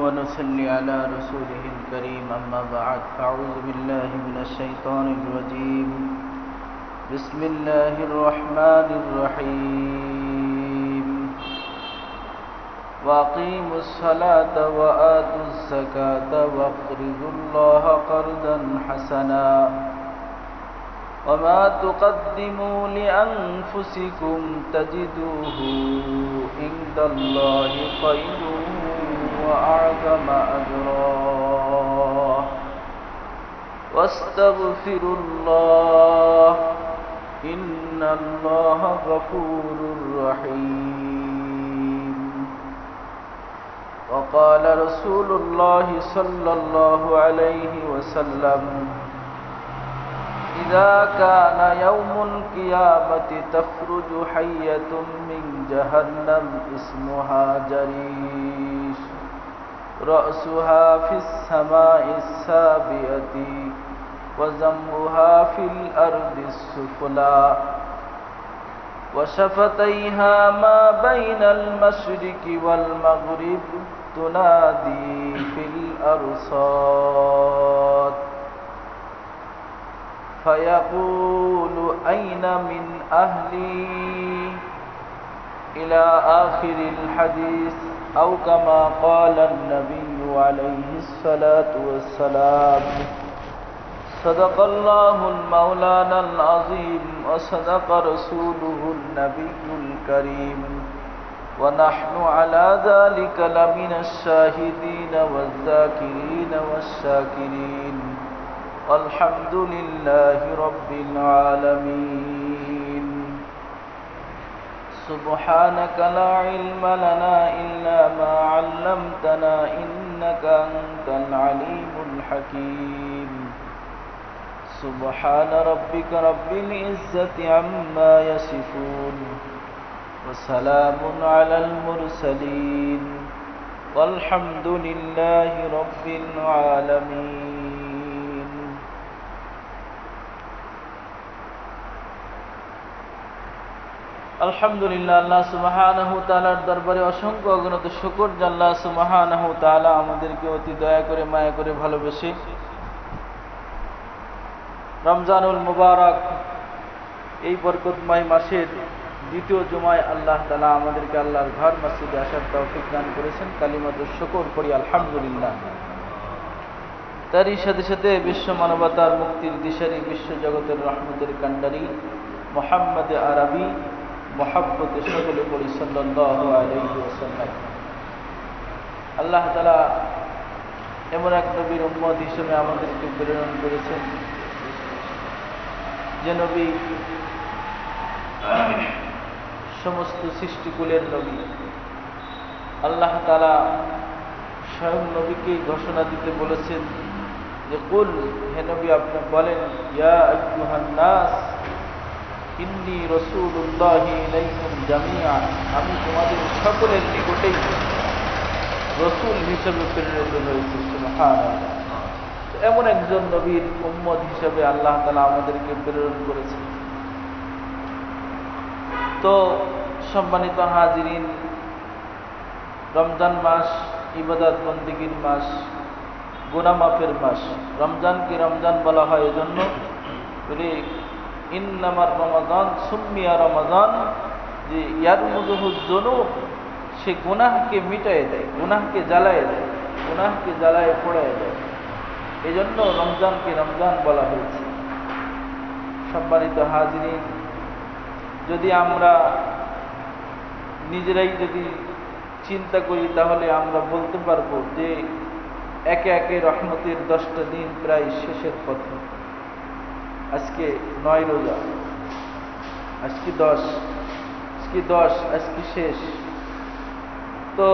ونصلي على رسوله الكريم أما بعد فأعوذ بالله من الشيطان الرجيم بسم الله الرحمن الرحيم وأقيموا الصلاة وآتوا الزكاة واقرضوا الله قرضا حسنا وما تقدموا لأنفسكم تجدوه عند الله خير وأعظم أجرا واستغفروا الله إن الله غفور رحيم وقال رسول الله صلى الله عليه وسلم إذا كان يوم القيامة تخرج حية من جهنم اسمها جريش رأسها في السماء السابعة وذنبها في الأرض السفلى وشفتيها ما بين المشرق والمغرب تنادي في الأرصاد فيقول أين من أهلي إلى آخر الحديث أو كما قال النبي عليه الصلاة والسلام صدق الله المولانا العظيم وصدق رسوله النبي الكريم ونحن على ذلك لمن الشاهدين والذاكرين والشاكرين والحمد لله رب العالمين سبحانك لا علم لنا إلا ما علمتنا إنك أنت العليم الحكيم سبحان ربك رب العزة عما يصفون وسلام على المرسلين والحمد لله رب العالمين আলহামদুলিল্লাহ আল্লাহ সুবহানাহু ওয়া তাআলার দরবারে অসংখ্য অগণিত শুকর যে আল্লাহ সুবহানাহু ওয়া তাআলা আমাদেরকে অতি দয়া করে মায়া করে ভালোবেসে রমজানুল মুবারক এই বরকতময় মাসের দ্বিতীয় জুমায় আল্লাহ তাআলা আমাদেরকে আল্লাহর ঘর মসজিদে আসার তৌফিক দান করেছেন। কালিমাতুশ শুকর করি আলহামদুলিল্লাহ। তারই সাথে সাথে বিশ্ব মানবতার মুক্তির দিশারি, বিশ্ব জগতের রহমতের কান্ডারি মুহাম্মদ আরবি মুহাব্বতে সকলে পড়ি সাল্লাল্লাহু আলাইহি ওয়াসাল্লাম। আল্লাহ তাআলা এমন এক নবীর উম্মত হিসেবে আমাদেরকে প্রেরণ করেছেন যে নবী সমস্ত সৃষ্টিকুলের নবী। আল্লাহ তাআলা স্বয়ং নবীকে ঘোষণা দিতে বলেছেন যে কুল, হে নবী আপনি বলেন, ইয়া আইয়ুহান নাস ইন্নী রাসূলুল্লাহি ইলাইকুম জামিআন, আমি তোমাদের সকলের নিকটেই রাসূল হিসেবে প্রেরিত হয়েছি। সুবহানাল্লাহ। এমন একজন নবীর উম্মত হিসেবে আল্লাহ তাআলা আমাদেরকে প্রেরণ করেছেন। তো সম্মানিত হাজিরিন, রমজান মাস ইবাদত বন্দেগীর মাস, গুনাহ মাফের মাস। রমজানকে রমজান বলা হয় এজন্য বলে ইন্নামার রমাদান সুম্মিয়া রমাদান, যে ইয়ারমুজুহুজ যুনুব, সে গুনাহকে মিটায়ে দেয়, গুনাহকে জ্বালায় দেয়, গুনাহকে জ্বালায় পোড়ায় দেয়। এজন্য রমজানকে রমজান বলা হয়েছে। সম্মানিত হাজিরিন, যদি আমরা নিজেরাই যদি চিন্তা করি তাহলে আমরা বলতে পারবো যে একে একে রহমতের 10টা দিন প্রায় শেষের পথে। আজকে 9 রোজা, আজকে 10, আজকে শেষ। তো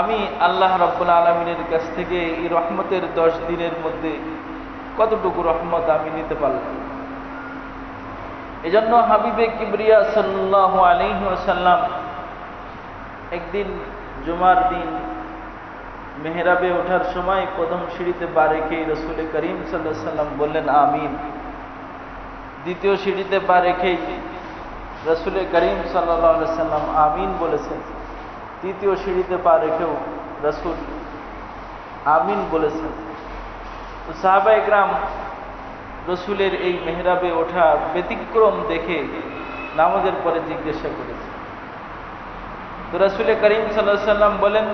আমি আল্লাহ রাব্বুল আলামিনের কাছ থেকে এই রহমতের 10 দিনের মধ্যে কতটুকু রহমত আমি নিতে পারলাম। এজন্য হাবিবে কিবরিয়া সাল্লাল্লাহু আলাইহি ওয়াসাল্লাম একদিন জুমার দিন মেহরাবে ওঠার সময় প্রথম সিঁড়িতে পা রেখে রাসূল করিম সাল্লাল্লাহু আলাইহি ওয়াসাল্লাম বললেন আমিন। দ্বিতীয় সিঁড়িতে পা রেখে রাসূল করিম সাল্লাল্লাহু আলাইহি ওয়াসাল্লাম আমিন বলেছেন। তৃতীয় সিঁড়িতে পা রেখেও রাসূল আমিন বলেছেন। তো সাহাবা একরাম রসুলের এই মেহরাবে ওঠা ব্যতিক্রম দেখে নামাজের পরে জিজ্ঞাসা করেছে। তো রাসূল করিম সাল্লাল্লাহু আলাইহি সাল্লাম বলেন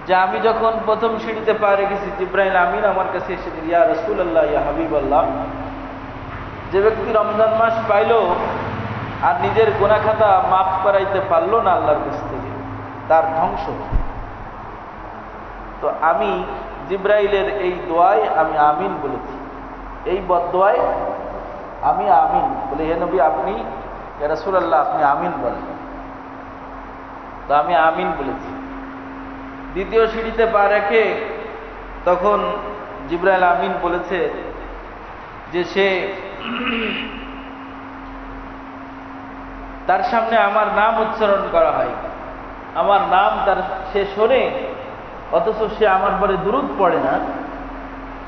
যে আমি যখন প্রথম সিঁড়িতে পা রেখেছি, জিবরাইল আমিন আমার কাছে এসে বলল, ইয়া রাসূলুল্লাহ, ইয়া হাবিবাল্লাহ, যে ব্যক্তি রমজান মাস পাইল আর নিজের গুনাহ খাতা মাফ করাইতে পারল না আল্লাহর কাছ থেকে, তার ধ্বংস। তো আমি জিবরাইলের এই দোয়ায় আমি আমিন বলেছি, এই বদদোয়ায় আমি আমিন বলে, হে নবী আপনি, ইয়া রাসূলুল্লাহ আপনি আমিন বলেন। তো আমি আমিন বলেছি। দ্বিতীয় সিঁড়িতে পা রেখে তখন জিবরাইল আমিন বলেছে যে সে তার সামনে আমার নাম উচ্চারণ করা হয়, আমার নাম তার সে শোনে অথচ সে আমার পরে দুরূদ পড়ে না,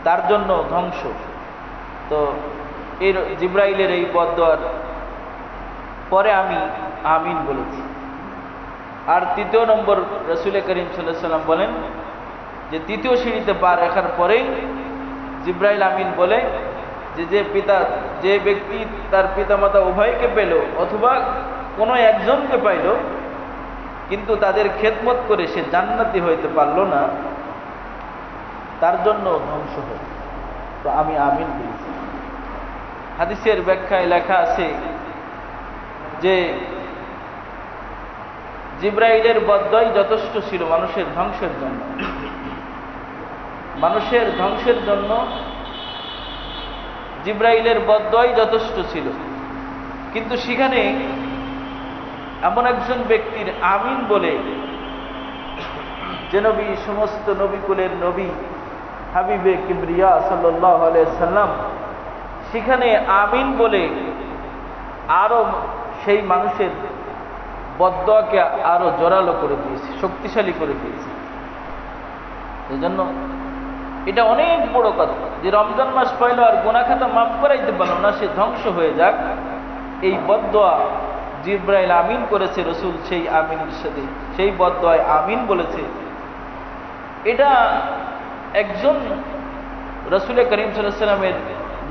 তার জন্য ধ্বংস। তো এর জিবরাইলের এই বদদোয়ার পরে আমি আমিন বলেছি। আর তৃতীয় নম্বর রাসূল করিম সাল্লাল্লাহু আলাইহি সাল্লাম বলেন যে তৃতীয় সিঁড়িতে পা রাখার পরেই জিবরাইল আমিন বলে যে ব্যক্তি তার পিতামাতা উভয়কে পেল অথবা কোনো একজনকে পাইল কিন্তু তাদের খেদমত করে সে জান্নাতি হইতে পারল না, তার জন্য ধ্বংস হয়। তো আমি আমিন বলেছি। হাদিসের ব্যাখ্যায় লেখা আছে যে জিবরাইলের বদদোয়াই যথেষ্ট ছিল মানুষের ধ্বংসের জন্য। মানুষের ধ্বংসের জন্য জিবরাইলের বদদোয়াই যথেষ্ট ছিল, কিন্তু সেখানে এমন একজন ব্যক্তির আমিন বলে, যে নবী সমস্ত নবীকুলের নবী হাবিবে কিবরিয়া সাল্লাল্লাহু আলাইহি সাল্লাম, সেখানে আমিন বলে আরো সেই মানুষের বদদোয়াকে আরো জোরালো করে দিয়েছে, শক্তিশালী করে দিয়েছে। এই জন্য এটা অনেক বড় কথা যে রমজান মাস পাইল আর গুনাহ খাতা মাফ করাইতে পারল না, সে ধ্বংস হয়ে যাক। এই বদদোয়া জিবরাইল আমিন করেছে, রসুল সেই আমিনের সাথে সেই বদদোয়ায় আমিন বলেছে। এটা একজন রাসূল করিম সাল্লাল্লাহু আলাইহি সাল্লামের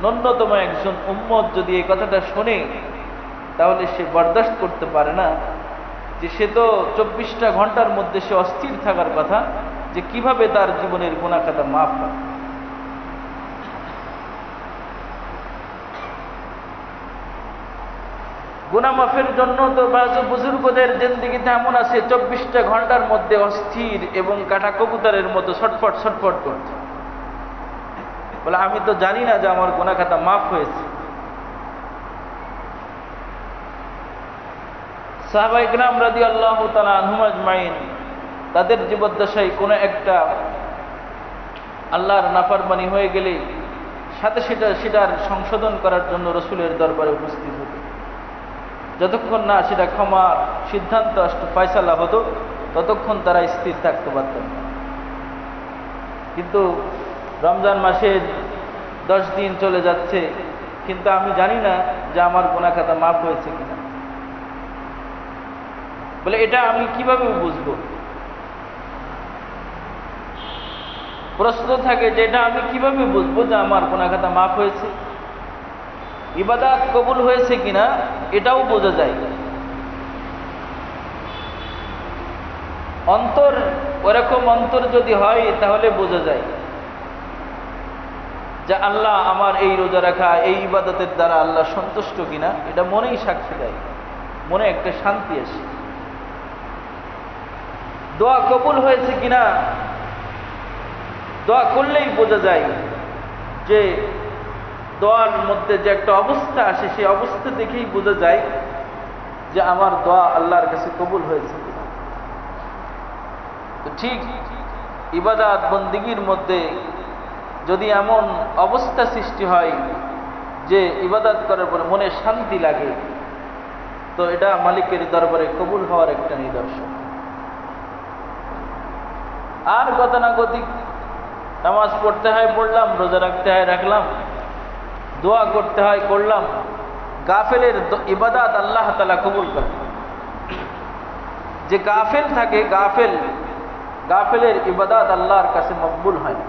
ন্যূনতম একজন উম্মত যদি এই কথাটা শোনে, তাহলে সে বরদাস্ত করতে পারে না যে সে তো 24টা ঘন্টার মধ্যে সে অস্থির থাকার কথা যে কিভাবে তার জীবনের গুনাহ খাতা মাফ হয়। গুনাহ মাফের জন্য তো বাজু বুজুর্গদের জিন্দেগিতে এমন আছে 24টা ঘন্টার মধ্যে অস্থির এবং কাটা কবুতরের মতো ছটফট ছটফট করছে, বলে আমি তো জানি না যে আমার গুনাহ খাতা মাফ হয়েছে। সাহাবায়ে কেরাম রাদিয়াল্লাহু তাআলা আনহুম আজমাইন তাদের জীবদ্দশায় কোনো একটা আল্লাহর নাফরমানি হয়ে গেলে সাথে সেটার সংশোধন করার জন্য রসুলের দরবারে উপস্থিত হতো। যতক্ষণ না সেটা ক্ষমার সিদ্ধান্ত ফয়সালা হতো ততক্ষণ তারা স্থির থাকতে পারতেন না। কিন্তু রমজান মাসের 10 দিন চলে যাচ্ছে, কিন্তু আমি জানি না যে আমার গুনাহ খাতা মাফ হয়েছে কিনা। বলে এটা আমি কিভাবে বুঝবো? প্রশ্ন থাকে যে এটা আমি কিভাবে বুঝবো যে আমার গুনাহ খাতা মাফ হয়েছে, ইবাদত কবুল হয়েছে কিনা এটাও বোঝা যায়। অন্তর ওরকম অন্তর যদি হয় তাহলে বোঝা যায় যে আল্লাহ আমার এই রোজা রাখা এই ইবাদতের দ্বারা আল্লাহ সন্তুষ্ট কিনা, এটা মনেই সাক্ষী দেয়, মনে একটা শান্তি আসে। দোয়া কবুল হয়েছে কিনা দোয়া করলেই বোঝা যায়, যে দোয়ার মধ্যে যে একটা অবস্থা আসে সেই অবস্থা দেখেই বোঝা যায় যে আমার দোয়া আল্লাহর কাছে কবুল হয়েছে কিনা। তো ঠিক ইবাদত বন্দিগির মধ্যে যদি এমন অবস্থা সৃষ্টি হয় যে ইবাদত করার পরে মনে শান্তি লাগে, তো এটা মালিকের দরবারে কবুল হওয়ার একটা নিদর্শন। আর গতানুগতিক নামাজ পড়তে হয় পড়লাম, রোজা রাখতে হয় রাখলাম, দোয়া করতে হয় করলাম, গাফেলের ইবাদত আল্লাহ তাআলা কবুল করেন। যে গাফেল থাকে, গাফেল গাফেলের ইবাদত আল্লাহর কাছে মকবুল হয় না।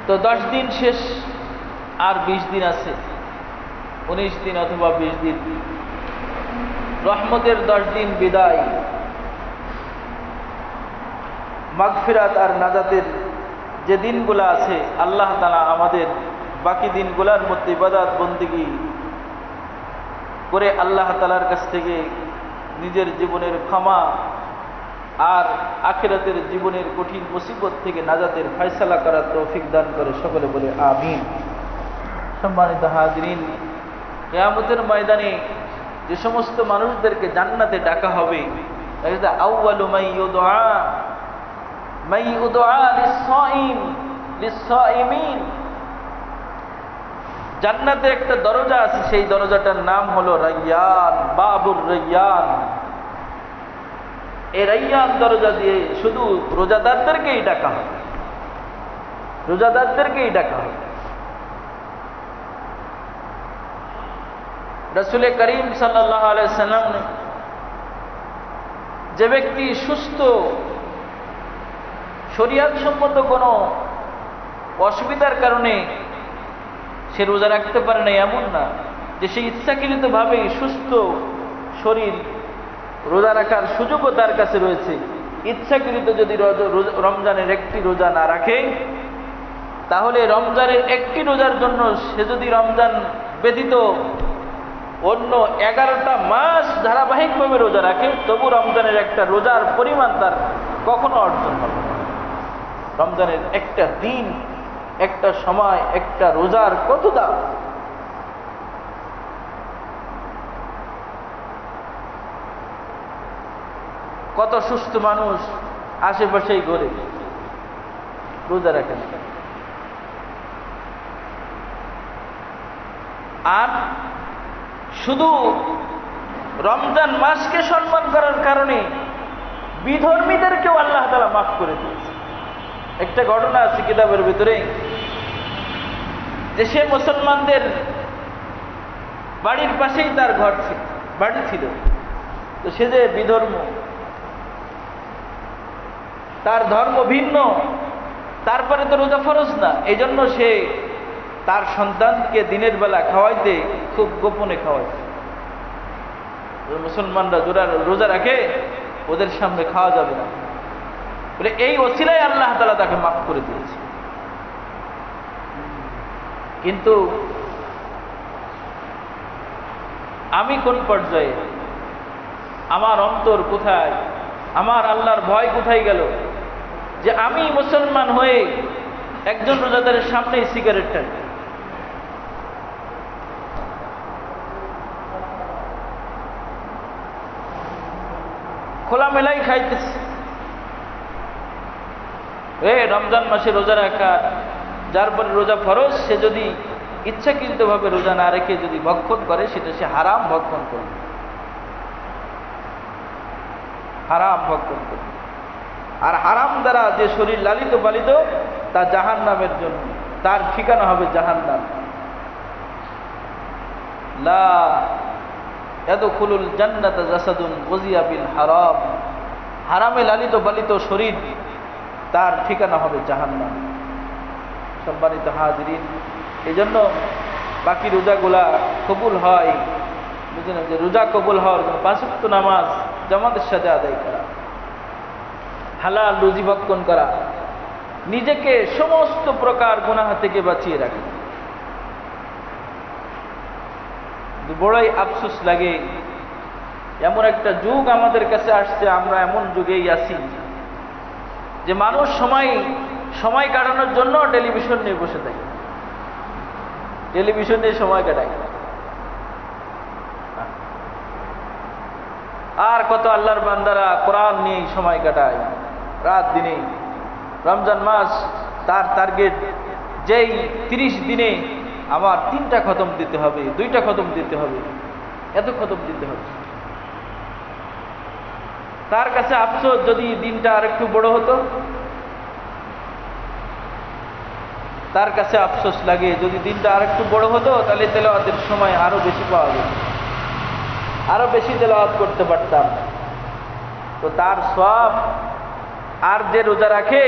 তো 10 দিন শেষ, আর 20 দিন আছে, 19 দিন অথবা 20 দিন, রহমতের 10 দিন বিদায়, মাগফিরাত আর নাজাতের যে দিনগুলো আছে, আল্লাহ তাআলা আমাদের বাকি দিনগুলোর মধ্যে ইবাদত বন্দেগী করে আল্লাহ তাআলার কাছ থেকে নিজের জীবনের ক্ষমা আর আখিরাতের জীবনের কঠিন মুসিবত থেকে নাজাতের ফয়সালা করার তৌফিক দান করে, সকলে বলে আমিন। সম্মানিত হাজিরিন, কিয়ামতের ময়দানে যে সমস্ত মানুষদেরকে জান্নাতে ডাকা হবে, আউয়ালু মাই ইউদআ লিস-সাইমিন, জান্নাতে একটা দরজা আছে, সেই দরজাটার নাম হলো রায়্যান, বাবুর রায়্যান। এই রায়্যান দরজা দিয়ে শুধু রোজাদারদেরকেই ডাকা হয়, রোজাদারদেরকেই ডাকা হয়। রাসূল করিম সাল্লাল্লাহু আলাইহি সাল্লাম, যে ব্যক্তি সুস্থ, শরীয়ত সম্মত কোনো অসুবিধার কারণে সে রোজা রাখতে পারে না, এমন না যে সে ইচ্ছাকৃতভাবেই সুস্থ শরীর, রোজা রাখার সুযোগও তার কাছে রয়েছে। ইচ্ছাকৃত যদি রমজানের একটি রোজা না রাখে, তাহলে রমজানের একটি রোজার জন্য সে যদি রমজান ব্যতীত অন্য 11টা মাস ধারাবাহিকভাবে রোজা রাখে, তবু রমজানের একটা রোজার পরিমাণ তার কখনো অর্জন হবে না। রমজানের একটা দিন, একটা সময়, একটা রোজার কত দাম! কত সুস্থ মানুষ আশেপাশেই ঘরে রোজা রাখেন। আর শুধু রমজান মাসকে সম্মান করার কারণে বিধর্মীদেরকেও আল্লাহ তাআলা মাফ করে দিয়েছে। একটা ঘটনা আছে কিতাবের ভিতরে, যে সে মুসলমানদের বাড়ির পাশেই তার ঘর ছিল, বাড়ি ছিল, তো সে যে বিধর্ম, তার ধর্ম ভিন্ন, তারপরে তো রোজা ফরজ না, এই জন্য সে তার সন্তানকে দিনের বেলা খাওয়াইতে খুব গোপনে খাওয়াইতে। মুসলমানরা রোজা রাখে, ওদের সামনে খাওয়া যাবে না বলে, এই ওসিলায় আল্লাহ তাআলা তাকে মাফ করে দিয়েছে। কিন্তু আমি কোন পর্যায়ে, আমার অন্তর কোথায়, আমার আল্লাহর ভয় কোথায় গেল যে আমি মুসলমান হয়ে একজন রোজাদারের সামনেই সিগারেট টানি। খোলামেলাই খাইতেছে। রমজান মাসে রোজা রাখা, যার পরে রোজা ফরজ, সে যদি ইচ্ছাকৃতভাবে রোজা না রেখে যদি ভক্ষণ করে, সেটা সে হারাম ভক্ষণ করবে, হারাম ভক্ষণ করবে। আর হারাম দ্বারা যে শরীর লালিত পালিত, তা জাহান্নামের জন্য, তার ঠিকানা হবে জাহান্নাম। লা ইয়াদখুলুল জান্নাতা জাসাদুন গুযিয়া বিল হারাম, হারামে লালিত পালিত শরীর, তার ঠিকানা হবে জাহান্নাম। সম্মানিত হাজিরিন, এই জন্য বাকি রোজাগুলা কবুল হয়, বুঝলেন, যে রোজা কবুল হওয়ার জন্য 5 ওয়াক্ত নামাজ জামাতের সাথে আদায় করা, হালাল রুজি ভক্ষণ করা, নিজেকে সমস্ত প্রকার গুনাহ থেকে বাঁচিয়ে রাখা। বড়ই আফসোস লাগে, এমন একটা যুগ আমাদের কাছে আসছে, আমরা এমন যুগেই আছি যে মানুষ সময় কাটানোর জন্য টেলিভিশন নিয়ে বসে থাকে, টেলিভিশন নিয়ে সময় কাটায়। আর কত আল্লাহর বান্দারা কোরআন নিয়ে সময় কাটায় রাত দিনে। রমজান মাস, তার টার্গেট যেই 30 দিনে আমার 3টা খতম দিতে হবে, 2টা খতম দিতে হবে, এত খতম দিতে হবে। তার কাছে আফসোস, যদি দিনটা আর একটু বড় হতো। তার কাছে আফসোস লাগে, যদি দিনটা আর একটু বড় হতো, তাহলে তেলাওয়াতের সময় আরো বেশি পাওয়া যেত, আরো বেশি তেলাওয়াত করতে পারতাম। তো তার সওয়াব, আর যে রোজা রাখে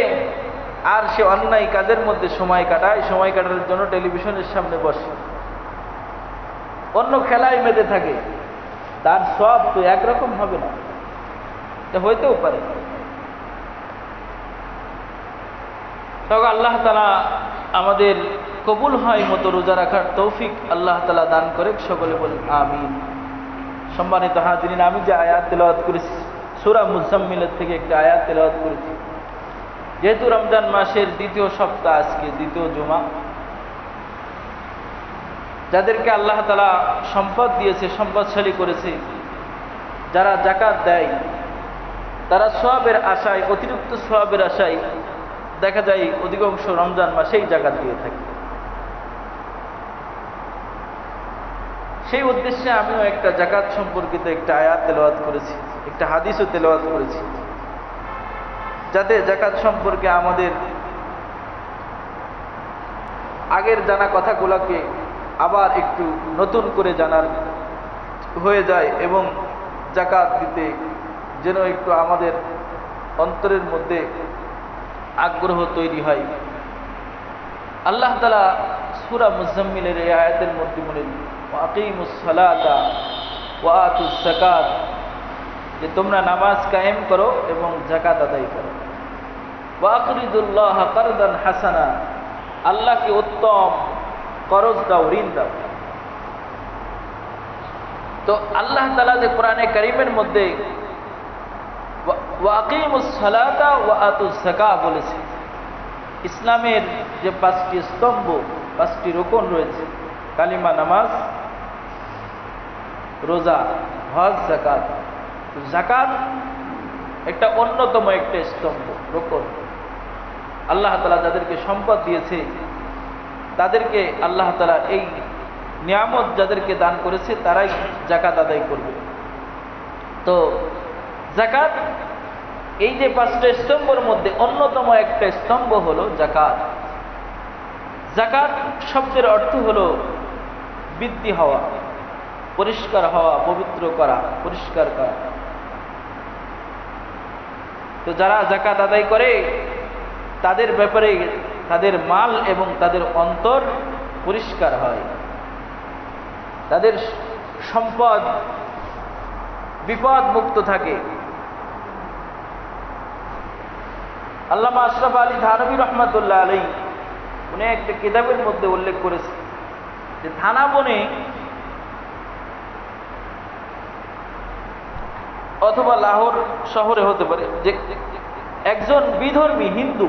আর সে অন্যায় কাজের মধ্যে সময় কাটায়, সময় কাটানোর জন্য টেলিভিশনের সামনে বসে, অন্য খেলায় মেতে থাকে, তার সওয়াব তো একরকম হবে না, এটা হইতেও পারে। তবে আল্লাহ তাআলা আমাদের কবুল হয় মতো রোজা রাখার তৌফিক আল্লাহ তাআলা দান করে, সকলে বলেন আমিন। সম্মানিত হাজিরিন, আমি যে আয়াত তেলাওয়াত করেছি সূরা মুজাম্মিলের থেকে একটা আয়াত তেলাওয়াত করেছি। যেহেতু রমজান মাসের দ্বিতীয় সপ্তাহ, আজকে দ্বিতীয় জুমা, যাদেরকে আল্লাহ তাআলা সম্পদ দিয়েছে, সম্পদশালী করেছে, যারা যাকাত দেয়, তারা সওয়াবের আশায়, অতিরিক্ত সওয়াবের আশায় দেখা যায় অধিকাংশ রমজান মাসেই যাকাত দিয়ে থাকে। সেই উদ্দেশ্যে আমিও একটা যাকাত সম্পর্কিত একটা আয়াত তেলাওয়াত করেছি, একটা হাদিসও তেলাওয়াত করেছি, যাতে যাকাত সম্পর্কে আমাদের আগের জানা কথাগুলোকে আবার একটু নতুন করে জানার হয়ে যায়, এবং যাকাত দিতে যেন একটু আমাদের অন্তরের মধ্যে আগ্রহ তৈরি হয়। আল্লাহ তাআলা সূরা মুজাম্মিলের এই আয়াতের মধ্যে বলেন, ওয়াকিমুস সালাতা ওয়া আতুজ যাকাত, যে তোমরা নামাজ কায়েম করো এবং যাকাত আদায় করো। ওয়া আকরিদুল্লাহ কারদান হাসানা, আল্লাহকে উত্তম করজ দাও, ঋণ দাও। তো আল্লাহ তাআলা যে কোরআনে কারীমের মধ্যে ওয়াকিমুস সালাতা ওয়া আতুজ যাকাত বলেছে, ইসলামের যে 5টি স্তম্ভ, 5টি রুকন রয়েছে, কালিমা, নামাজ, রোজা, হজ, যাকাত। যাকাত একটা অন্যতম একটা স্তম্ভ, রুকন। আল্লাহ তাআলা যাদেরকে সম্পদ দিয়েছে, তাদেরকে আল্লাহ তাআলা এই নিয়ামত যাদেরকে দান করেছে, তারাই যাকাত আদায় করবে। তো যাকাত, এই যে 5টা স্তম্ভের মধ্যে অন্যতম একটা স্তম্ভ হলো যাকাত। যাকাত শব্দের অর্থ হলো বৃদ্ধি হওয়া, পরিষ্কার হওয়া, পবিত্র করা, পরিষ্কার করা। তো যারা যাকাত আদায় করে তাদের ব্যাপারে তাদের মাল এবং তাদের অন্তর পরিষ্কার হয়, তাদের সম্পদ বিপদ মুক্ত থাকে। আল্লামা আশরাফ আলী থানভী রহমাতুল্লাহ আলাইহি উনি একটা কিতাবের মধ্যে উল্লেখ করেছে যে থানা বনে অথবা লাহোর শহরে হতে পারে, যে একজন বিধর্মী হিন্দু,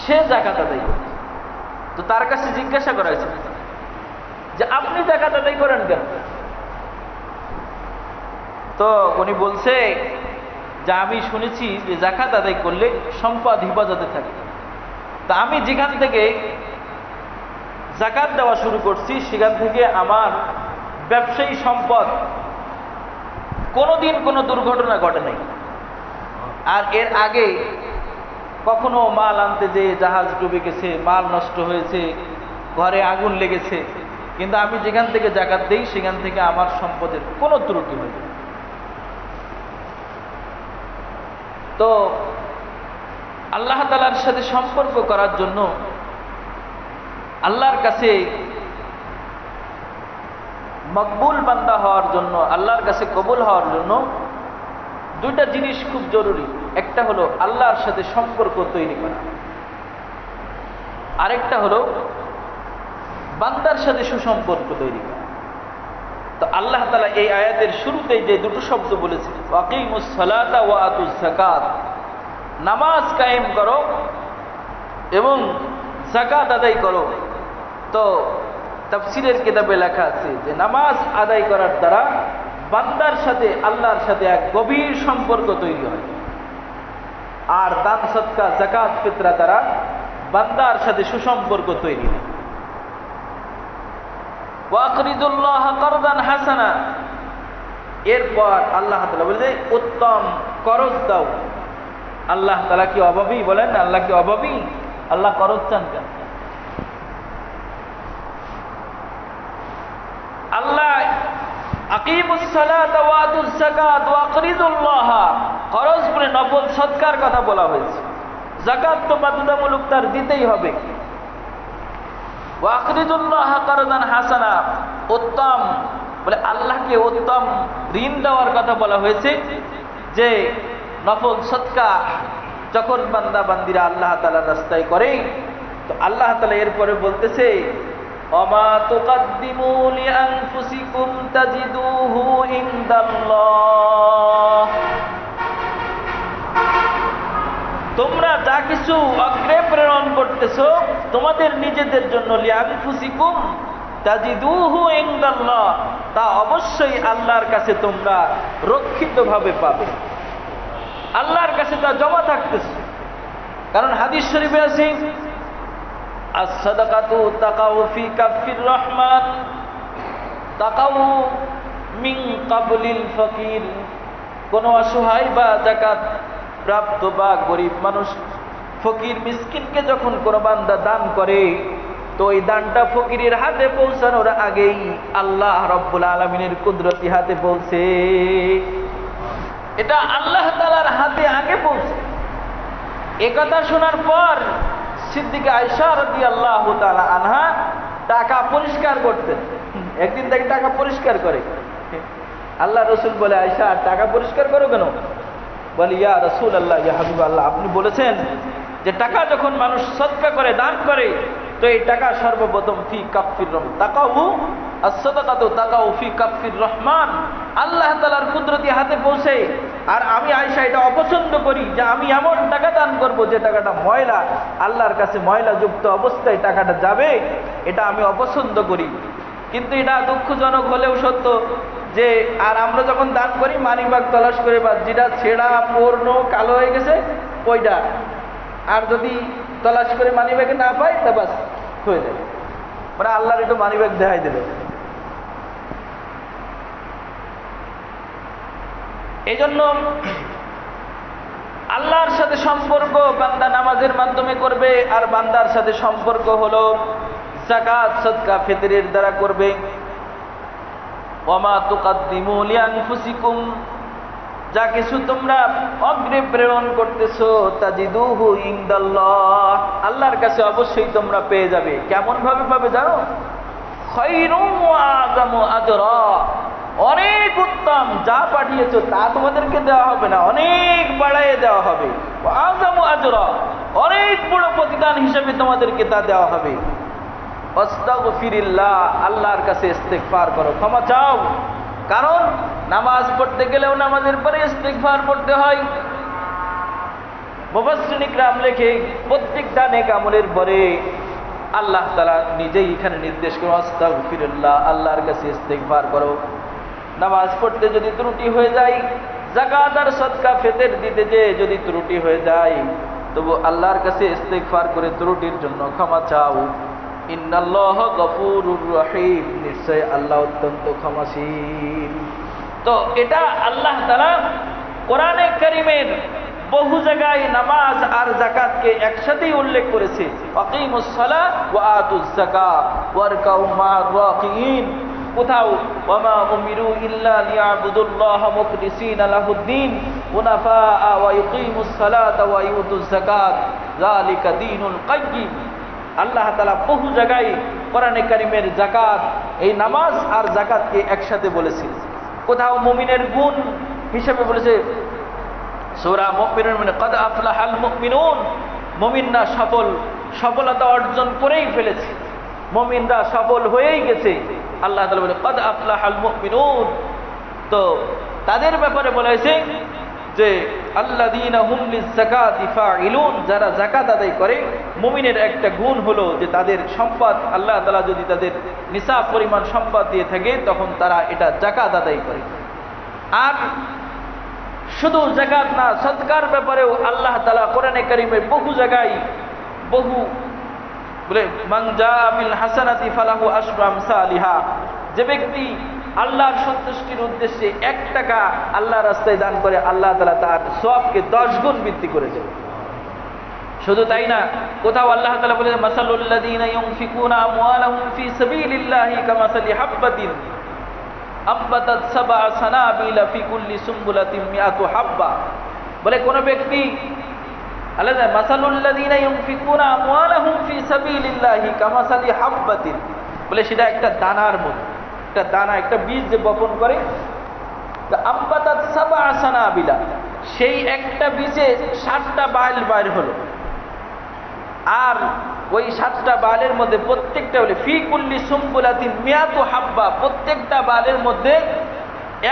সে যাকাত আদায় করে। তো তার কাছে জিজ্ঞাসা করা হয়েছে যে আপনি যাকাত আদায় করেন কেন? তো উনি বলছে যে আমি শুনেছি যে যাকাত আদায় করলে সম্পদ হেফাজতে থাকে। তা আমি যেখান থেকে যাকাত দেওয়া শুরু করছি, সেখান থেকে আমার ব্যবসায়ী সম্পদ কোনোদিন কোনো দুর্ঘটনা ঘটে নাই। আর এর আগে কখনো মাল আনতে যেয়ে জাহাজ ডুবে গেছে, মাল নষ্ট হয়েছে, ঘরে আগুন লেগেছে, কিন্তু আমি যেখান থেকে যাকাত দেই সেখান থেকে আমার সম্পদের কোনো ত্রুটি হয়নি। তো আল্লাহ তাআলার সাথে সম্পর্ক করার জন্য, আল্লাহর কাছে মকবুল বান্দা হওয়ার জন্য, আল্লাহর কাছে কবুল হওয়ার জন্য 2টা জিনিস খুব জরুরি। একটা হলো আল্লাহর সাথে সম্পর্ক তৈরি করা, আরেকটা হলো বান্দার সাথে সুসম্পর্ক তৈরি করা। তো আল্লাহ তাআলা এই আয়াতের শুরুতেই যে 2টো শব্দ বলেছে, ওয়াকিমুস সালাতা ওয়া আতুজ যাকাত, নামাজ কায়েম করো এবং যাকাত আদায় করো। তো তাফসীরের কিতাবে লেখা আছে যে নামাজ আদায় করার দ্বারা বান্দার সাথে আল্লাহর সাথে এক গভীর সম্পর্ক তৈরি হয়, আর দান সদকা, যাকাত, ফিতরা দ্বারা বান্দার সাথে সুসম্পর্ক তৈরি হয়। ওয়াকরিদুল্লাহ কারদান হাসানা, এরপর আল্লাহ তাআলা বলে উত্তম করজ দাও। আল্লাহ তাআলা কি অভাবী? বলেন, আল্লাহ কি অভাবী? আল্লাহ করজ চান কেন? আল্লাহ আকিমুস সালাতা ওয়া আতুজ যাকাত ওয়া আকরিদুল্লাহ, খরচ করে নফল সদকার কথা বলা হয়েছে। যাকাত তো বাধ্যতামূলক তার দিতেই হবে। ওয়া আকরিদুল্লাহ কারদান হাসানা, উত্তম বলে আল্লাহকে উত্তম ঋণ দেওয়ার কথা বলা হয়েছে। যে নফল সদকা যখন বান্দা বান্দিরা আল্লাহ তাআলার রাস্তায় করে, তো আল্লাহ তাআলা এরপরে বলতেছে ওমা তুকাদ্দিমু লিআনফুসিকুম তাজিদুহু ইনদাল্লাহ, তোমরা যা কিছু অগ্রে প্রেরণ করতেছো তোমাদের নিজেদের জন্য, লিআনফুসিকুম তাজিদুহু ইনদাল্লাহ, তা অবশ্যই আল্লাহর কাছে তোমরা রক্ষিতভাবে পাবে, আল্লাহর কাছে তা জমা থাকতেছে। কারণ হাদিস শরীফে আছে as-sadaqatu taqau fi kaffir rahman তাকাউ মিন কাবলিল ফকির, কোন অসহায় বা যাকাত প্রাপ্ত বা গরিব মানুষ ফকির মিসকিনকে যখন কোনো বান্দা দান করে, তো ওই দানটা ফকিরের হাতে পৌঁছানোর আগেই আল্লাহ রাব্বুল আলামিনের কুদরতি হাতে পৌঁছে। এটা আল্লাহ তাআলার হাতে আগে পৌঁছে। একথা শোনার পর সিদ্দিকা আয়েশা রাদিয়াল্লাহু তাআলা আনহা টাকা পরিষ্কার করতেন। একদিন থেকে টাকা পরিষ্কার করে, আল্লাহ রসুল বলে আয়েশা টাকা পরিষ্কার করো কেন? বলে ইয়া রাসূলুল্লাহ, ইয়া হাবিবাল্লাহ, আপনি বলেছেন যে টাকা যখন মানুষ সদকা করে, দান করে, তো এই টাকা সর্বপ্রথম ফি কাফির রহমান তাকাউ as-sadaqatu তাকাউ ফি কাফির রহমান, আল্লাহ তাআলার কুদরতি হাতে পৌঁছে। আর আমি আয়েশা এটা অপছন্দ করি যে আমি এমন টাকা দান করব যে টাকাটা ময়লা, আল্লাহর কাছে ময়লা যুক্ত অবস্থায় টাকাটা যাবে, এটা আমি অপছন্দ করি। কিন্তু এটা দুঃখজনক হলেও সত্য যে আর আমরা যখন দান করি মানিব্যাগ তলাশ করে, বা যেটা ছেঁড়া পুরনো কালো হয়ে গেছে ওইটা, আর যদি তলাশ করে মানিব্যাগে না পাই তা বাস হয়ে যাবে, মানে আল্লাহর একটু মানিব্যাগ দেখাই দেবে। এই জন্য আল্লাহর সাথে সম্পর্ক বান্দা নামাজের মাধ্যমে করবে, আর বান্দার সাথে সম্পর্ক হলো যাকাত সদকা ফিতরের দ্বারা করবে। ওয়ামা তুকাদ্দিমু লিআনফুসিকুম, যা কিছু তোমরা অগ্রে প্রেরণ করতেছো, তাজিদুহু ইনদাল্লাহ, আল্লাহর কাছে অবশ্যই তোমরা পেয়ে যাবে। কেমন ভাবে পাবে জানো? খায়রুম ওয়া আযামু আজরা, অনেক উত্তম, যা পাঠিয়েছো তা তোমাদেরকে দেওয়া হবে না, অনেক বাড়াইয়ে দেওয়া হবে। ওয়া আযামু আজরা, অনেক বড় প্রতিদান হিসেবে তোমাদেরকে তা দেওয়া হবে। আস্তাগফিরিল্লাহ, আল্লাহর কাছে ইস্তিগফার করো, ক্ষমা চাও। কারণ নামাজ পড়তে গেলেও নামাজের পরে ইস্তিগফার পড়তে হয়। মুফাসসিরিন ইকরাম লেখে প্রত্যেকটা নেক আমলের পরে আল্লাহ তাআলা নিজেই এখানে নির্দেশ করে আস্তাগফিরুল্লাহ, আল্লাহর কাছে ইস্তিগফার করো। নামাজ পড়তে যদি ত্রুটি হয়ে যায়, যাকাত আর সদকা ফিতর দিতে যে যদি ত্রুটি হয়ে যায়, তবু আল্লাহর কাছে ইস্তিগফার করে ত্রুটির জন্য ক্ষমা চাও। ইন্নাল্লাহ গফুরুর রহিম, নিশ্চয় আল্লাহ অত্যন্ত ক্ষমাশীল। তো এটা আল্লাহ তাআলা কোরআনে কারীমের বহু জায়গায় নামাজ আর যাকাতকে একসাথেই উল্লেখ করেছে। আকিমুস সালাহ ওয়া আতুজ যাকাত ওয়ারকাউ মা'র রাকিঈন, কোথাও ওয়ামা উমিরু ইল্লা লিয়াবুদুল্লাহ মুখলিসিনা লাহুদ্দিন হুনাফা ওয়া ইউকিমুস সালাতা ওয়া ইউতুজ যাকাত যালিকা দীনুল কাইয়্যিম। আল্লাহ তাআলা বহু জায়গায় কোরআনে কারীমের যাকাত, এই নামাজ আর যাকাতকে একসাথে বলেছেন। কোথাও মুমিনের গুণ হিসেবে বলেছে সূরা মুমিনুন, মানে কদ আফলাহাল মুমিনুন, মুমিনরা সফলতা অর্জন করেই ফেলেছে, মুমিনরা সফল হয়েই গেছে। আল্লাহ তাআলা বলে কদ আফলাহাল মুমিনুন। তো তাদের ব্যাপারে বলা হয়েছে যে আল্লাযীনা হুম লিয-যাকাতি ফাঈলুন, যারা যাকাত আদায় করে, মুমিনের একটা গুণ হলো যে তাদের সম্পদ আল্লাহ তাআলা যদি তাদের নিসাব পরিমাণ সম্পদ দিয়ে থাকে, তখন তারা এটা যাকাত আদায় করে। আর শুধু যাকাত না, সদকার ব্যাপারেও আল্লাহ তাআলা কোরআনে কারীমে বহু জায়গায় বলে মান জাআ বিল হাসানাতি ফালাহু আশরু আমসালিহা, যে ব্যক্তি আল্লাহর সন্তুষ্টির উদ্দেশ্যে 1 টাকা আল্লাহর রাস্তায় দান করে, আল্লাহ তাআলা তার সওয়াবকে 10 গুণ বৃদ্ধি করে দেন। শুধু তাই না, কোথাও আল্লাহ তাআলা বলেন মাসালুল লাযীনা ইউনফিকুনা আমওয়ালাহুম ফি সাবিলিল্লাহি কামাসালি হাববাতিন আম্বাতাত সাবআ সানাবিলা ফি কুল্লি সুম্বুলাতিন মিআতু হাব্বা। বলে কোন ব্যক্তি আল্লাহ মাসালুল লাযিনা ইউনফিকুনা আমওয়ালাহুম ফি সাবিলিল্লাহি কামাসালি হাব্বাতিন, বলে সেটা একটা দানার মতো, একটা দানা, একটা বীজ যে বপন করে, আম্বাতাত সাবআ সানাবিলা, সেই একটা বীজে 7টা বাল বাইর হলো, আর ওই 7টা বালের মধ্যে প্রত্যেকটা বলে ফি কুল্লি সুম্বুলাতিন মিআতু হাব্বা, প্রত্যেকটা বালের মধ্যে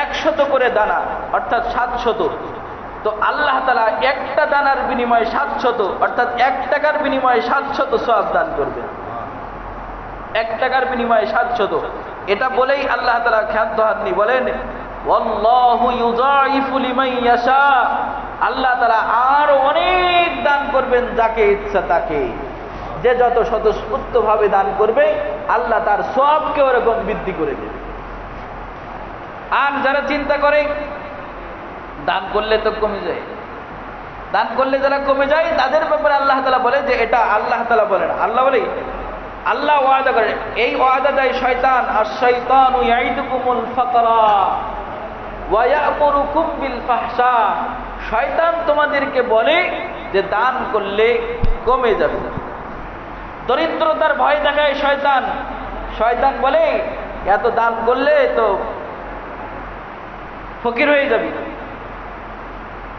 100 করে দানা, অর্থাৎ 700। তো আল্লাহ তাআলা একটা দানার বিনিময়ে 700, অর্থাৎ 1 টাকার বিনিময়ে 700 সওয়াব দান করবে। 1 টাকার বিনিময়ে 700। এটা বলেই আল্লাহ তাআলা ক্ষান্ত হননি, বলেন ওয়াল্লাহু ইউযাইফু লিমান ইয়াশা, আল্লাহ তাআলা আর অনেক দান করবেন যাকে ইচ্ছা তাকে। যে যত স্বতঃস্ফূর্তভাবে দান করবে আল্লাহ তার সওয়াবকে ওরকম বৃদ্ধি করে দেবে। আর যারা চিন্তা করে দান করলে তো কমে যায়, দান করলে যারা কমে যায় তাদের ব্যাপারে আল্লাহ তাআলা বলে যে এটা আল্লাহ তাআলা বলেন, আল্লাহ বলে আল্লাহ ওয়াদা করে, এই ওয়াদা দেয় শয়তান, আর শয়তানু ইয়াইদুকুমুল ফাকরা ওয়া ইয়া'মুরুকুম বিল ফাহশা, শয়তান তোমাদেরকে বলে যে দান করলে কমে যাবে। দরিদ্রতার ভয় দেখায় শয়তান, শয়তান বলে এত দান করলে তো ফকির হয়ে যাবে।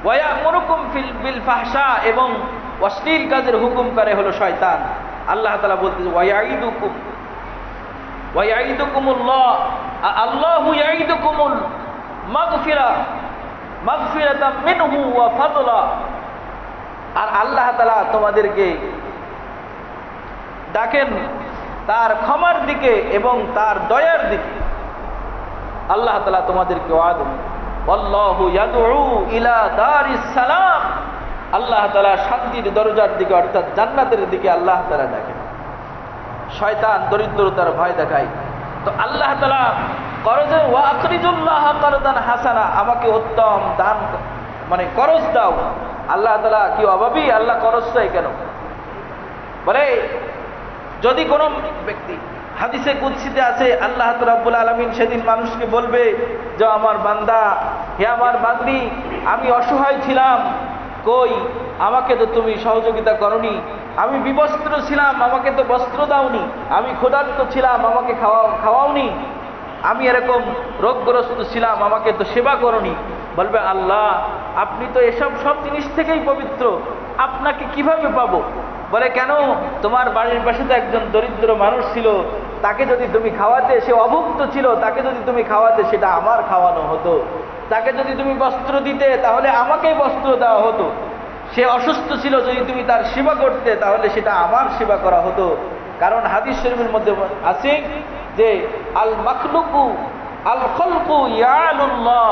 ওয়া ইয়া'মুরুকুম বিল ফাহশা, এবং অশ্লীল কাজের হুকুম করে হলো শয়তান। আল্লাহ তাআলা বলতেছে ওয়া ইয়াইদুকুমুল্লাহ, আল্লাহু ইয়াইদুকুমুল মাগফিরাতাম মিনহু ওয়া ফাদলা, আর আল্লাহ তাআলা তোমাদেরকে ডাকেন তার ক্ষমার দিকে এবং তার দয়ার দিকে। আল্লাহ তাআলা তোমাদেরকে ওয়াদা, আল্লাহু ইয়াদউ ইলা দারিস সালাম, আল্লাহ তাআলা শান্তির দরজার দিকে অর্থাৎ জান্নাতের দিকে আল্লাহ তাআলা ডাকেন। শয়তান দরিদ্রতার ভয় দেখায়, তো আল্লাহ তাআলা করজে ওয়া আকরিজুল্লাহ করদান হাসানা, আমাকে উত্তম দান মানে করজ দাও। আল্লাহ তাআলা কি অভাবী? আল্লাহ করজ চাই কেন? বলে যদি কোনো ব্যক্তি, হাদিসে কুদসিতে আছে আল্লাহ রাব্বুল আলামিন সেদিন মানুষকে বলবে যে আমার বান্দা, হে আমার বান্দি, আমি অসহায় ছিলাম, কই আমাকে তো তুমি সহযোগিতা করনি, আমি বিবস্ত্র ছিলাম, আমাকে তো বস্ত্র দাওনি, আমি ক্ষুধার্ত ছিলাম, আমাকে খাওয়াওনি, আমি এরকম রোগগ্রস্ত ছিলাম, আমাকে তো সেবা করনি। বলবে আল্লাহ আপনি তো এসব সব জিনিস থেকেই পবিত্র, আপনাকে কিভাবে পাবো? বলে কেন? তোমার বাড়ির পাশে তো একজন দরিদ্র মানুষ ছিল, তাকে যদি তুমি খাওয়াতে, সে অভুক্ত ছিল, তাকে যদি তুমি খাওয়াতে সেটা আমার খাওয়ানো হতো, তাকে যদি তুমি বস্ত্র দিতে তাহলে আমাকেই বস্ত্র দেওয়া হতো, সে অসুস্থ ছিল, যদি তুমি তার সেবা করতে তাহলে সেটা আমার সেবা করা হতো। কারণ হাদিস শরীফের মধ্যে আছে যে আল মাখলুকু আল খলকু ইয়ালুল্লাহ,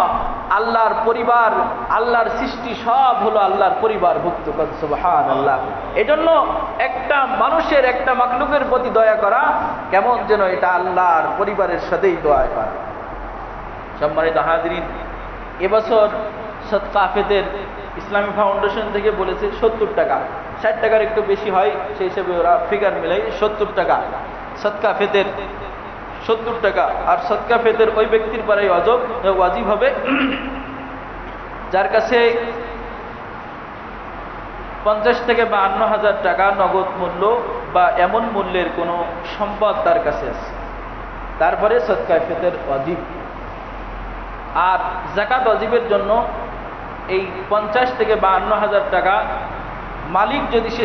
আল্লাহর পরিবার, আল্লাহর সৃষ্টি সব হলো আল্লাহর পরিবারভুক্ত। সুবহানাল্লাহ। এজন্য একটা মানুষের, একটা মাখলুকের প্রতি দয়া করা কেমন যেন এটা আল্লাহর পরিবারের সাথেই দয়া করা। সম্মানিত হাজিরিন, এবছর সদকা আফেদের ইসলামী ফাউন্ডেশন থেকে বলেছে 70 টাকা, 60 টাকার একটু বেশি হয়, সেই হিসেবে ওরা ফিগার মিলাই 70 টাকা সদকা ফেতের, 70 টাকা। আর সদকা ফেতের ওই ব্যক্তির পরেই ওয়াজিব হবে যার কাছে 50 থেকে 52,000 টাকা নগদ মূল্য বা এমন মূল্যের কোনো সম্পদ তার কাছে আছে, তারপরে সদকা ফেতের ওয়াজিব। আর যাকাত ওয়াজিবের জন্য এই 50 থেকে 52,000 টাকা মালিক যদি সে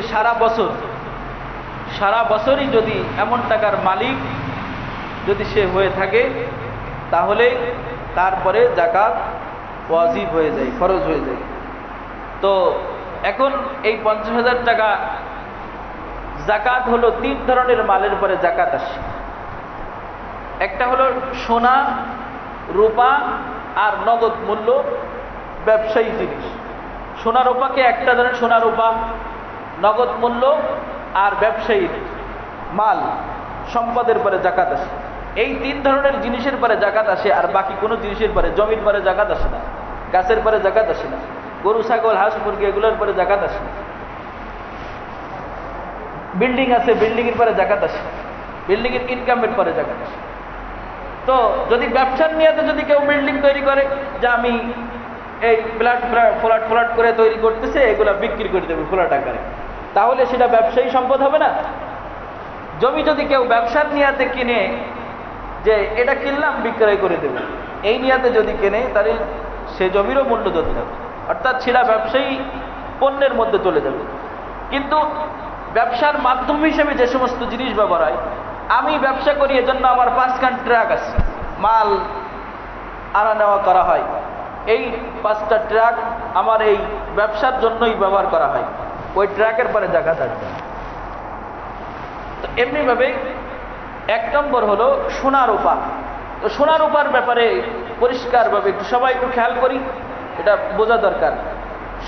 সারা বছরই যদি এমন টাকার মালিক যদি সে হয়ে থাকে, তাহলে তারপরে যাকাত ওয়াজিব হয়ে যায়, ফরজ হয়ে যায়। তো এখন এই 50,000 টাকা যাকাত হলো 3 ধরনের মালের পরে যাকাত আসে। একটা হলো সোনা, রূপা আর নগদ মূল্য ব্যবসায়ী জিনিস। সোনা রূপাকে একটা ধরেন, সোনা রূপা, নগদ মূল্য আর ব্যবসায়ী মাল সম্পদের পরে যাকাত আসে। এই 3 ধরনের জিনিসের পরে যাকাত আসে, আর বাকি কোনো জিনিসের পরে, জমির পরে যাকাত আসে না, গাছের পরে যাকাত আসে না, গরু ছাগল হাঁস মুরগি এগুলোর পরে যাকাত আসে না। বিল্ডিং আছে, বিল্ডিং এর পরে যাকাত আসে, বিল্ডিং এর ইনকামের পরে যাকাত আসে। তো যদি ব্যবসার নিয়তে যদি কেউ বিল্ডিং তৈরি করে যে আমি এই ফ্ল্যাট ফ্ল্যাট করে তৈরি করতেছে, এগুলা বিক্রি করে দেবে ফ্ল্যাট আকারে, তাহলে সেটা ব্যবসায়ী সম্পদ হবে না? জমি যদি কেউ ব্যবসার নিয়াতে কিনে, যে এটা কিনলাম বিক্রয় করে দেবে, এই নিয়াতে যদি কেনে, তাহলে সে জমিরও মূল্য ধরতে হবে, অর্থাৎ সেটা ব্যবসায়ী পণ্যের মধ্যে চলে যাবে। কিন্তু ব্যবসার মাধ্যম হিসেবে যে সমস্ত জিনিস ব্যবহার হয়, আমি ব্যবসা করি এজন্য আমার 5খান ট্রাক আছে, মাল আনা নেওয়া করা হয়, এই 5টা ট্রাক আমার এই ব্যবসার জন্যই ব্যবহার করা হয়, ওই ট্রাকের পরে জাকাত আসবে। তো এমনিভাবে 1 নম্বর হলো সোনা রূপা। তো সোনা রূপার ব্যাপারে পরিষ্কারভাবে একটু সবাই একটু খেয়াল করি, এটা বোঝা দরকার।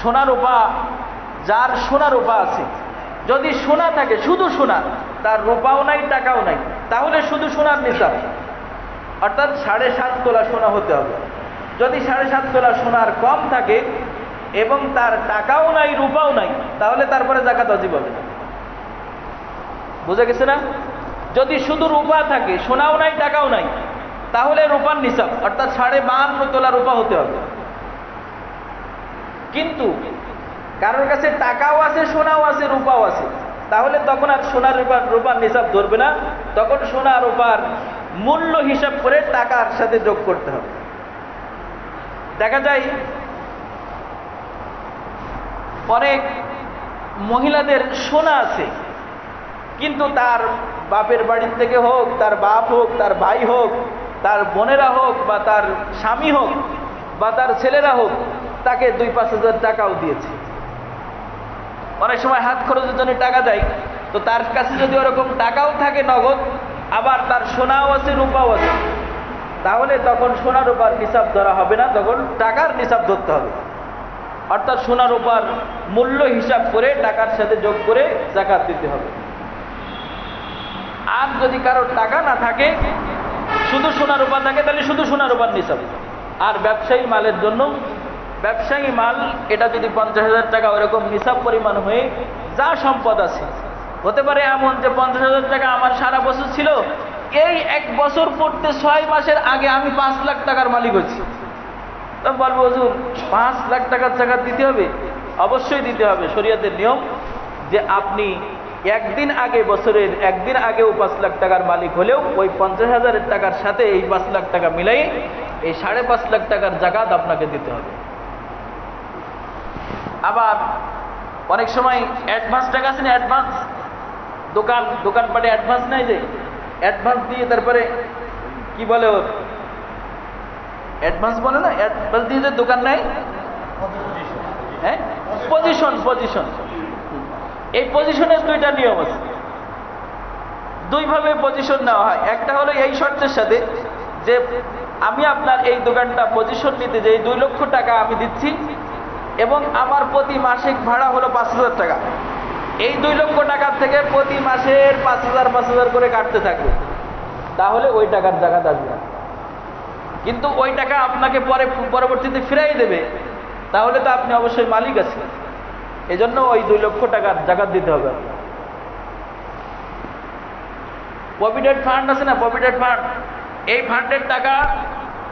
সোনা রূপা, যার সোনা রূপা আছে, যদি সোনা থাকে শুধু সোনা, তার রূপাও নাই টাকাও নাই, তাহলে শুধু সোনার নিসাব, অর্থাৎ 7.5 তোলা সোনা হতে হবে। যদি 7.5 তোলা সোনার কম থাকে এবং তার টাকাও নাই রূপাও নাই, তাহলে তারপরে জাকাত ওয়াজিব হবে না। বুঝা গেছে না? যদি শুধু রূপা থাকে, সোনাও নাই টাকাও নাই, তাহলে রূপার নিসাব, অর্থাৎ 52.5 তোলা রূপা হতে হবে। কিন্তু কারোর কাছে টাকাও আছে, সোনাও আছে, রূপাও আছে, তাহলে তখন আর সোনার রূপার নিসাব ধরবে না, তখন সোনা রূপার মূল্য হিসাব করে টাকার সাথে যোগ করতে হবে। দেখা যায় অনেক মহিলাদের সোনা আছে, কিন্তু তার বাপের বাড়ির থেকে হোক, তার বাপ হোক, তার ভাই হোক, তার বোনেরা হোক, বা তার স্বামী হোক, বা তার ছেলেরা হোক, তাকে 2-5 হাজার টাকাও দিয়েছে। অনেক সময় হাত খরচের জন্য টাকা দেয়, তো তার কাছে যদি ওরকম টাকাও থাকে নগদ, আবার তার সোনাও আছে রূপাও আছে, তাহলে তখন সোনা রূপার নিসাব ধরা হবে না, তখন টাকার নিসাব ধরতে হবে। অর্থাৎ সোনা রূপার মূল্য হিসাব করে টাকার সাথে যোগ করে জাকাত দিতে হবে। আর যদি কারোর টাকা না থাকে, শুধু সোনা রূপা থাকে, তাহলে শুধু সোনা রূপার নিসাব। আর ব্যবসায়ী মালের জন্য, ব্যবসায়ী মাল এটা যদি 50,000 টাকা ওরকম নিসাব পরিমাণ হয়ে, যা সম্পদ আছে, হতে পারে এমন যে 50,000 টাকা আমার সারা বছর ছিল, এই 1 বছর পড়তে 6 মাসের আগে আমি 5 লাখ টাকার মালিক হচ্ছি, তখন বলবো হুজুর 5 লাখ টাকার জাকাত দিতে হবে? অবশ্যই দিতে হবে। শরীয়তের নিয়ম যে আপনি একদিন আগে, বছরের একদিন আগেও 5 লাখ টাকার মালিক হলেও ওই 50,000 টাকার সাথে এই 5 লাখ টাকা মিলাই এই 5.5 লাখ টাকার জাকাত আপনাকে দিতে হবে। আবার অনেক সময় অ্যাডভান্স টাকা আছে না, অ্যাডভান্স দোকানপাটে অ্যাডভান্স নেয়, যে অ্যাডভান্স দিয়ে তারপরে কি বলে, ওর অ্যাডভান্স বলে না, অ্যাডভান্স দিয়ে যে দোকান নেয়, হ্যাঁ, পজিশন। এই পজিশনের 2টা নিয়ম আছে, 2 ভাবে পজিশন নেওয়া হয়। একটা হলো এই শর্তের সাথে যে আমি আপনার এই দোকানটা পজিশন নিতে, যে 2 লক্ষ টাকা আমি দিচ্ছি এবং আমার প্রতি মাসিক ভাড়া হলো 5,000 টাকা, এই 2 লক্ষ টাকার থেকে প্রতি মাসের 5,000 করে কাটতে থাকবে, তাহলে ওই টাকার জাকাত আসবে না। কিন্তু ওই টাকা আপনাকে পরবর্তীতে ফিরাই দেবে, তাহলে তো আপনি অবশ্যই মালিক আছেন, এজন্য ওই 2 লক্ষ টাকার জাকাত দিতে হবে। প্রভিডেন্ট ফান্ড আছে না, প্রভিডেন্ট ফান্ড, এই ফান্ডের টাকা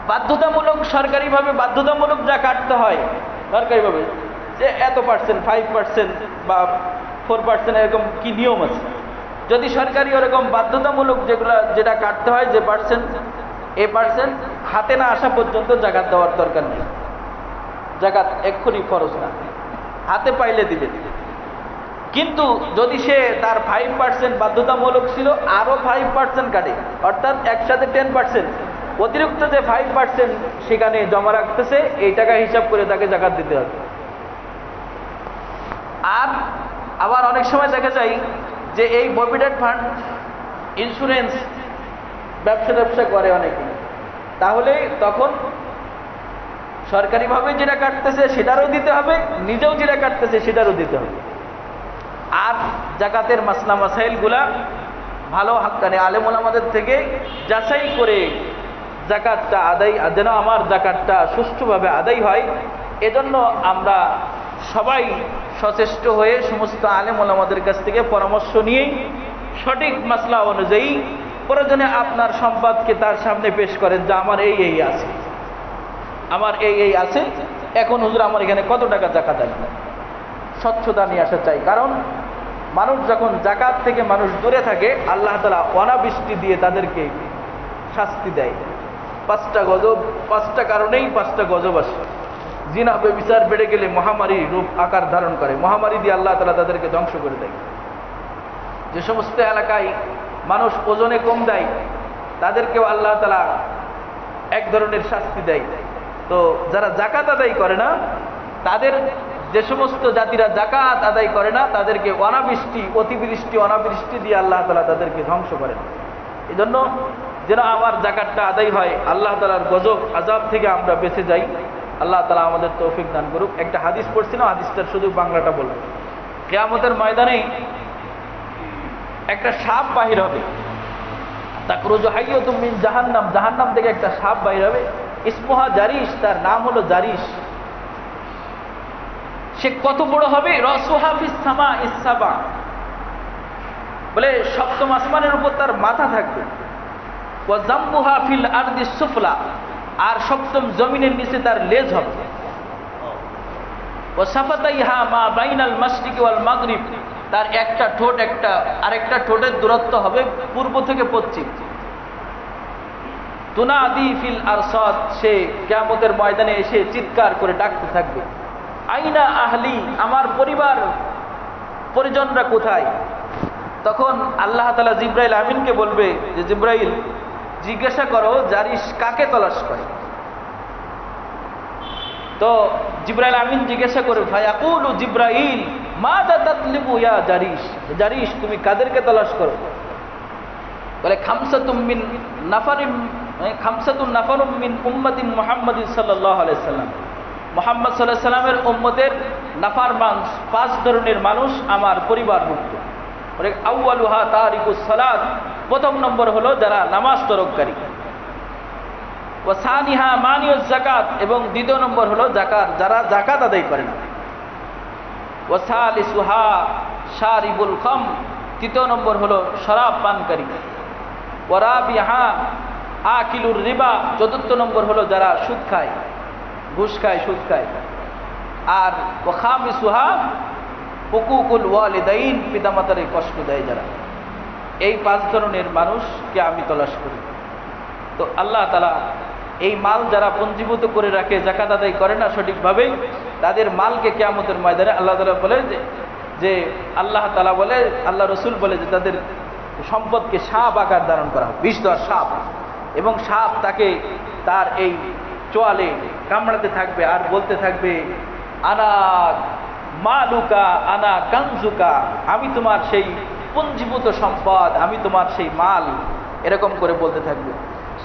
বাধ্যতামূলক, সরকারিভাবে বাধ্যতামূলক যা কাটতে হয় সরকারিভাবে, যে এত %, 5% বা 4% এরকম কি নিয়ম আছে। যদি সরকারি ওরকম বাধ্যতামূলক যেটা কাটতে হয়, যে পার্সেন্ট, এই পার্সেন্ট হাতে না আসা পর্যন্ত জাকাত দেওয়ার দরকার নেই। জাকাত এক্ষুনি ফরজ না, হাতে পাইলে দিবে। কিন্তু যদি সে তার 5% বাধ্যতামূলক ছিল, আরো 5% কাটে, অর্থাৎ একসাথে 10%, অতিরিক্ত যে 5% সেখানে জমা রাখতেছে, এই টাকা হিসাব করে তাকে জাকাত দিতে হবে। আর আবার অনেক সময় দেখা যায় যে এই প্রভিডেন্ট ফান্ড, ইন্স্যুরেন্স ব্যবসা করে অনেকে, তাহলে তখন সরকারিভাবে যেটা কাটতেছে সেটারও দিতে হবে, নিজেও যেটা কাটতেছে সেটারও দিতে হবে। আর জাকাতের মাসলা মাসাইলগুলা ভালো হাক্কানি আলেম ওলামাদের থেকে যাচাই করে জাকাতটা আদায়, যেন আমার জাকাতটা সুষ্ঠুভাবে আদায় হয়, এজন্য আমরা সবাই সচেষ্ট হয়ে সমস্ত আলেম ওলামাদের কাছ থেকে পরামর্শ নিয়ে সঠিক মাসলা অনুযায়ী প্রয়োজনে আপনার সম্পদকে তার সামনে পেশ করেন যে আমার এই এই আছে, আমার এই এই আছে, এখন হুজুর আমার এখানে কত টাকা জাকাত আসবে। স্বচ্ছতা নিয়ে আসা চাই, কারণ মানুষ যখন জাকাত থেকে মানুষ দূরে থাকে আল্লাহ তাআলা অনাবৃষ্টি দিয়ে তাদেরকে শাস্তি দেয়। 5টা গজব, 5টা কারণেই 5টা গজব আসে। জিনা ব্যভিচার বেড়ে গেলে মহামারী রূপ আকার ধারণ করে, মহামারী দিয়ে আল্লাহ তাআলা তাদেরকে ধ্বংস করে দেয়। যে সমস্ত এলাকায় মানুষ ওজনে কম দেয় তাদেরকেও আল্লাহ তাআলা এক ধরনের শাস্তি দেয়। তো যারা জাকাত আদায় করে না, তাদের যে সমস্ত জাতিরা জাকাত আদায় করে না তাদেরকে অনাবৃষ্টি, অতিবৃষ্টি, অনাবৃষ্টি দিয়ে আল্লাহ তাআলা তাদেরকে ধ্বংস করেন। এই জন্য যেন আমার জাকাতটা আদায় হয়, আল্লাহ তাআলার গজব আযাব থেকে আমরা বেঁচে যাই। আল্লাহ তাআলা আমাদের তৌফিক দান করুক। একটা হাদিস পড়ছিলাম, হাদিসটার শুধু বাংলাটা বলবো। কিয়ামতের ময়দানে একটা সাপ বাহির হবে, তাকরুজু হাইয়াতুম মিন জাহান্নাম, জাহান্নাম থেকে একটা সাপ বাহির হবে। ইসমুহা জারিশ, তার নাম হলো জারিশ। সে কত বড় হবে? রাসুহা ফিস সামা ইস-সাবা, বলে সপ্তম আসমানের উপর তার মাথা থাকবে। ওয়া জামবুহা ফিল আরদিস সুফলা, আর সপ্তম জমিনের নিচে তার লেজ হবে। ওয়া সাফাতাইহা মা বাইনাল মাশরিকি ওয়াল মাগরিব, তার একটা ঠোঁট আরেকটা ঠোঁটের দূরত্ব হবে পূর্ব থেকে পশ্চিম। তুনাদি ফিল আরসাদ, সে কিয়ামতের ময়দানে এসে চিৎকার করে ডাকতে থাকবে, আইনা আহলি, আমার পরিবার পরিজনরা কোথায়? তখন আল্লাহ তাআলা জিবরাইল আমিনকে বলবে যে জিবরাইল, জিজ্ঞাসা করো জারিশ কাকে তলাশ করে। তো জিবরাইল আমিন জিজ্ঞাসা করে, ফায়াকুলু জিবরাইল মাযা তাতলিবু ইয়া জারিশ, জারিশ তুমি কাদেরকে তলাশ করো? বলে খামসাতুম নাফারুম মিন উম্মতি মুহাম্মাদিন সাল্লাল্লাহু আলাইহি সাল্লাম, মুহাম্মদ সাল্লাল্লাহু আলাইহি সাল্লামের উম্মতের নাফারমান 5 ধরনের মানুষ আমার পরিবারভুক্ত। বলে আউয়ালুহা তারিকুস সালাত, প্রথম নম্বর হলো যারা নামাজ তরককারী। ওয়া সানিহা মানিউজ যাকাত, এবং দ্বিতীয় নম্বর হলো যারা যাকাত আদায় করে না। ওয়া সালিসুহা শারিবুল খাম, তৃতীয় নম্বর হলো শরাব পানকারী। ওয়া রাবিহা আকিলুর রিবা, চতুর্থ নম্বর হলো যারা সুদ খায়, ঘুষ খায়, সুদ খায়। আর ওয়া খামিসুহা হুকুকুল ওয়ালিদাইন, পিতামাতারে কষ্ট দেয় যারা। এই 5 ধরনের মানুষকে আমি তলাশ করি। তো আল্লাহ তাআলা এই মাল যারা পঞ্জীভূত করে রাখে, যাকাত আদায় করে না সঠিকভাবে, তাদের মালকে কিয়ামতের ময়দানে আল্লাহ তাআলা বলে যে আল্লাহ তাআলা বলে, আল্লাহ রসুল বলে যে তাদের সম্পদকে সাপ আকার ধারণ করা হবে, বিষধর সাপ। এবং সাপ তাকে তার এই চোয়ালে কামড়াতে থাকবে আর বলতে থাকবে, আনা মালুকা আনা কানজুকা, আমি তোমার সেই পুঞ্জীভূত সম্পদ, আমি তোমার সেই মাল, এরকম করে বলতে থাকবে।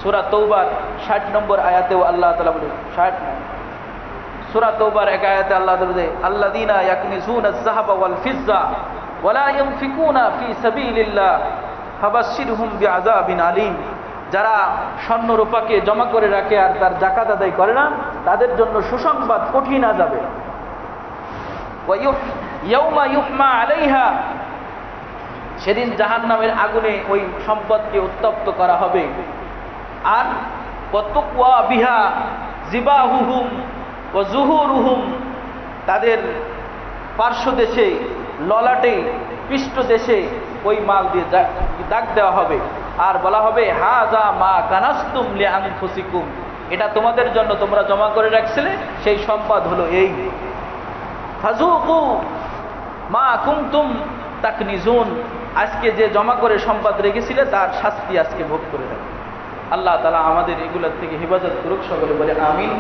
সূরা তৌবার 60 নম্বর আয়াতেও আল্লাহ তাআলা বলে, 60 না, সূরা তৌবার 1 আয়াতে আল্লাহ তাআলা বলে, আল্লাযীনা ইয়াকনিজুনা আয-যাহাবা ওয়াল ফিজ্জা ওয়া লা ইউনফিকুনা ফি সাবিলিল্লাহ ফাবাশশিরহুম বিআযাবিন আলীম, যারা স্বর্ণ রূপাকে জমা করে রাখে আর তার যাকাত আদায় করে না, তাদের জন্য সুসংবাদ কঠিন আযাবে। ওয়া ইয়াউমা ইউহমা আলাইহা, সেদিন জাহান্নামের আগুনে ওই সম্পদকে উত্তপ্ত করা হবে। আর ওয়াতুকওয়া বিহা জিবাহুহুম ওয়া যুহুরুহুম, তাদের পার্শ্ব দেশে, ললাটে, পৃষ্ঠ দেশে ওই মাল দিয়ে দাগ দেওয়া হবে। আর বলা হবে, হাযা মা কানাসতুম লিআনফুসিকুম, এটা তোমাদের জন্য তোমরা জমা করে রাখছিলে, সেই সম্পদ হলো এই। ফাযুকু মা কুনতুম তাকনিজুন, আজকে যে জমা করে সম্পদ রেখেছিলে তার শাস্তি আজকে ভোগ করে দেবে। আল্লাহ তাআলা আমাদের এগুলোর থেকে হেফাজত করুক, সকলে বলে আমিন।